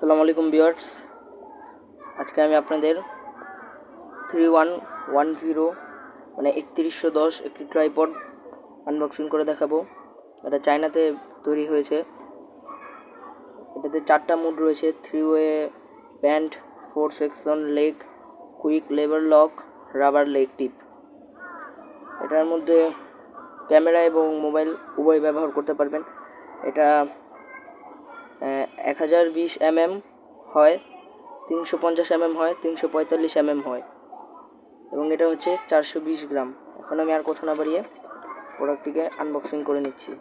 আসসালামু আলাইকুম ভিউয়ার্স, আজকে আমি আপনাদের 3110 মানে 3110 একটি ট্রাইপড আনবক্সিং করে দেখাবো। এটা চায়নাতে তৈরি হয়েছে। এটাতে 4টা মোড রয়েছে: 3-ওয়ে band, 4 section leg, quick lever lock, rubber leg tip. এটার মধ্যে ক্যামেরা এবং মোবাইল উভয় ব্যবহার করতে পারবেন। এটা 1020 mm হয়, 350 mm হয়, 345 mm হয় এবং এটা হচ্ছে 420 গ্রাম। এখন আমি আর কথা না বাড়িয়ে প্রোডাক্টটিকে আনবক্সিং করে নিচ্ছি।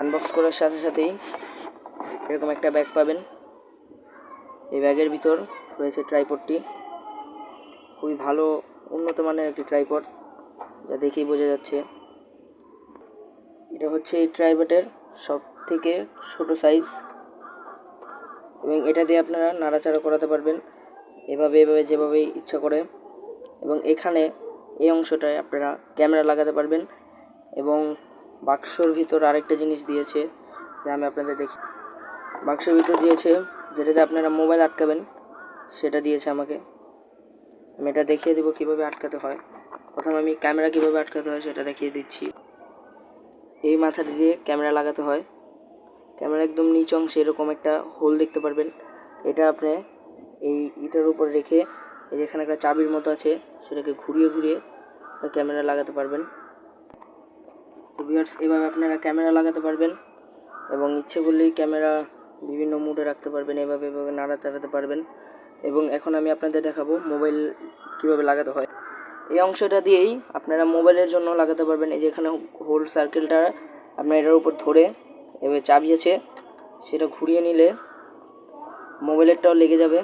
আনবক্স করার সাথে সাথেই এরকম একটা ব্যাগ পাবেন। এই ব্যাগের ভিতর রয়েছে ট্রাইপডটি। খুবই ভালো উন্নত মানের একটি ট্রাইপড, যা দেখেই বোঝা যাচ্ছে। এটা হচ্ছে এই ট্রাইপডের সব থেকে ছোট সাইজ এবং এটা দিয়ে আপনারা নাড়াচাড়া করাতে পারবেন এভাবে যেভাবে ইচ্ছা করে। এবং এখানে এই অংশটায় আপনারা ক্যামেরা লাগাতে পারবেন। এবং বাক্সর ভিতর আরেকটা জিনিস দিয়েছে, যা আমি আপনাদের দেখি। বাক্সের ভিতর দিয়েছে যেটাতে আপনারা মোবাইল আটকাবেন, সেটা দিয়েছে আমাকে। আমি এটা দেখিয়ে দেবো কীভাবে আটকাতে হয়। প্রথমে আমি ক্যামেরা কীভাবে আটকাতে হয় সেটা দেখিয়ে দিচ্ছি। এই মাথাটি দিয়ে ক্যামেরা লাগাতে হয়। ক্যামেরা একদম নিচ অংশে এরকম একটা হোল দেখতে পারবেন। এটা আপনি এই ইটার উপর রেখে এই যেখানে একটা চাবির মতো আছে, সেটাকে ঘুরিয়ে ঘুরিয়ে ক্যামেরা লাগাতে পারবেন। তো ভিউয়ার্স, এভাবে আপনারা ক্যামেরা লাগাতে পারবেন এবং ইচ্ছে করলেই ক্যামেরা বিভিন্ন মুডে রাখতে পারবেন, এভাবে নাড়াচাড়াতে পারবেন। এবং এখন আমি আপনাদের দেখাবো মোবাইল কিভাবে লাগাতে হয়। এই অংশটা দিয়েই আপনারা মোবাইলের জন্য লাগাতে পারবেন। এই যে এখানে হোল সার্কেলটা আপনার এটার উপর ধরে এভাবে চাবি আছে, সেটা ঘুরিয়ে নিলে মোবাইলেরটাও লেগে যাবে।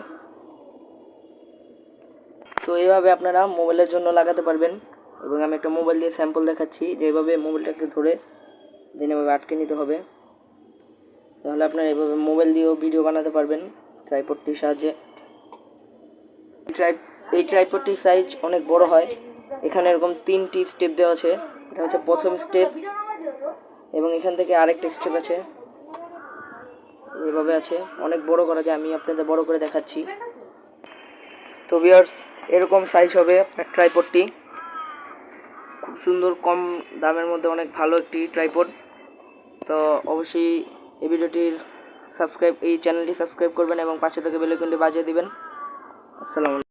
তো এইভাবে আপনারা মোবাইলের জন্য লাগাতে পারবেন। এবং আমি একটা মোবাইল দিয়ে স্যাম্পল দেখাচ্ছি, যে এভাবে মোবাইলটাকে ধরে দেন এভাবে আটকে নিতে হবে। তাহলে আপনারা এভাবে মোবাইল দিয়েও ভিডিও বানাতে পারবেন ট্রাইপডটির সাহায্যে। এই ট্রাইপডটির সাইজ অনেক বড় হয়। এখানে এরকম 3টি স্টেপ দেওয়া আছে। এটা হচ্ছে প্রথম স্টেপ এবং এখান থেকে আরেকটা স্টেপ আছে, এভাবে আছে। অনেক বড় করা যায়, আমি আপনাদের বড় করে দেখাচ্ছি। তো ভিউয়ার্স, এরকম সাইজ হবে আপনার ট্রাইপডটি। খুব সুন্দর, কম দামের মধ্যে অনেক ভালো একটি ট্রাইপড। তো অবশ্যই এই চ্যানেলটি সাবস্ক্রাইব করবেন এবং পাশে থেকে বেল আইকনটি বাজিয়ে দিবেন। আসসালামু আলাইকুম।